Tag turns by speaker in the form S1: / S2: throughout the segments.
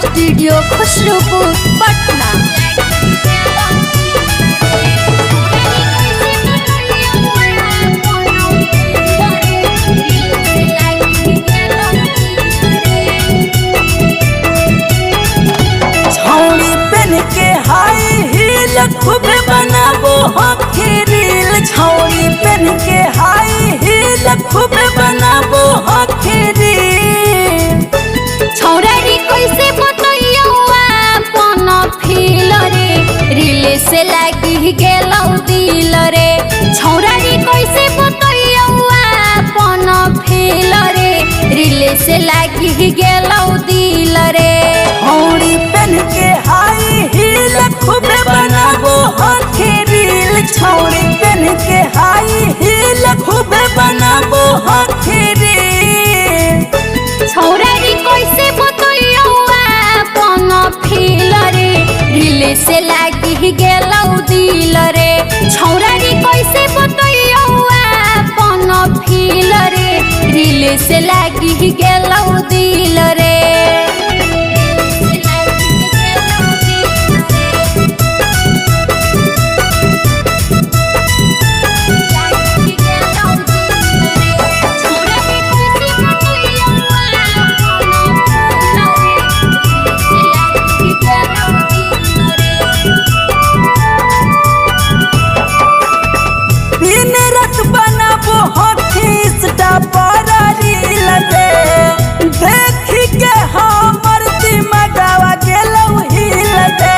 S1: Studio Khusrupur Patna.
S2: छौड़ी पहन के हाई हील खूब बनाबो हॉकी रील। छौड़ी पहन के हाई हील खूब बनाबो हॉकी रील।
S1: छौड़ा रे कैसे बतैयो अपन फील रे, रील से लागी गेलौ दिल रे। छौड़ा रे कैसे बतैयो अपन फील रे, रील से लागी गेलौ दिल रे।
S2: छौड़ी पहन के हाई हील खूब बनाबो हॉकी रील। छौड़ी पहन के हाई हील खूब बनाबो हॉकी रील।
S1: छौड़ा रे कैसे बतैयो अपन फील रे, रील से लागी गेलौ दिल रे। छौड़ा रे कैसे बतैयो अपन फील रे, रील से लागी गेलौ दिल रे।
S2: दिन रात बनाबो हॉकी स्टा पर रील दे। देखी के हमर दिमागवा गेलौ हिल दे।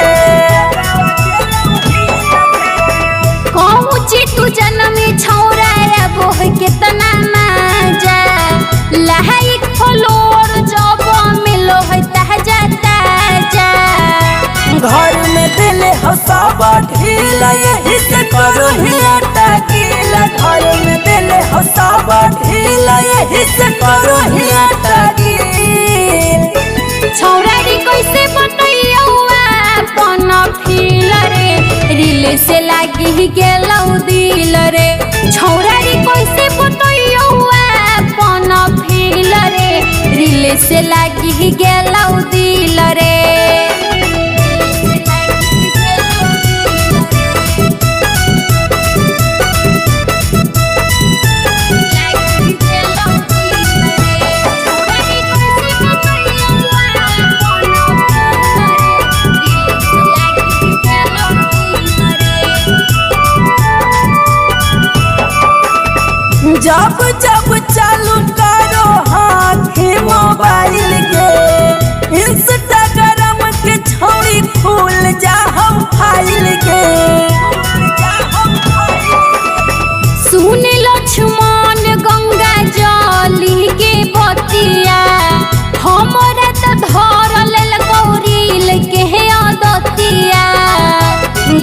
S1: कहूँ चिट्टू जन्म छौड़ा अब कितना मजा, लाइक फॉलोअर जब मिलो है ताजा ताजा।
S2: घर में दिल हो सब ढील यही से करो हियाटा कील। घर में दिल हो सब ढील यही से करो हियाटा कील।
S1: छौड़ा रे कैसे बतैयो अपन फील रे, रील से लागी गेलौ दिल रे। छौड़ा रे कैसे बतैयो अपन फील रे, रील से लागी गेलौ दिल रे।
S2: जब जब चालू करो हाथी मोबाइल के, इंस्टाग्राम के छौड़ी खुल जा हम फाइल के।
S1: सुन लक्ष्मण गंगा जली के बतिया, हमरा त धर लेल गौरील के अदतिया।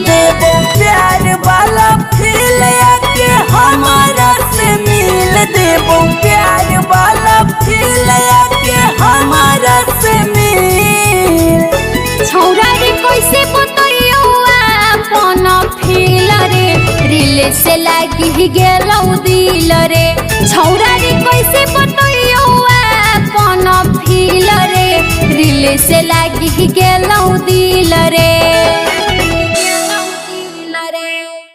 S2: देबो प्यार वाला फील आके हमारा से मिल। देबो प्यार वाला फील आके हमारा से मिल।
S1: छौड़ा रे कैसे बतैयो अपन फील रे, रील से लागी गेलौ दिल रे। छौड़ा रे कैसे बतैयो अपन फील रे, रील से लागी गेलौ दिल रे।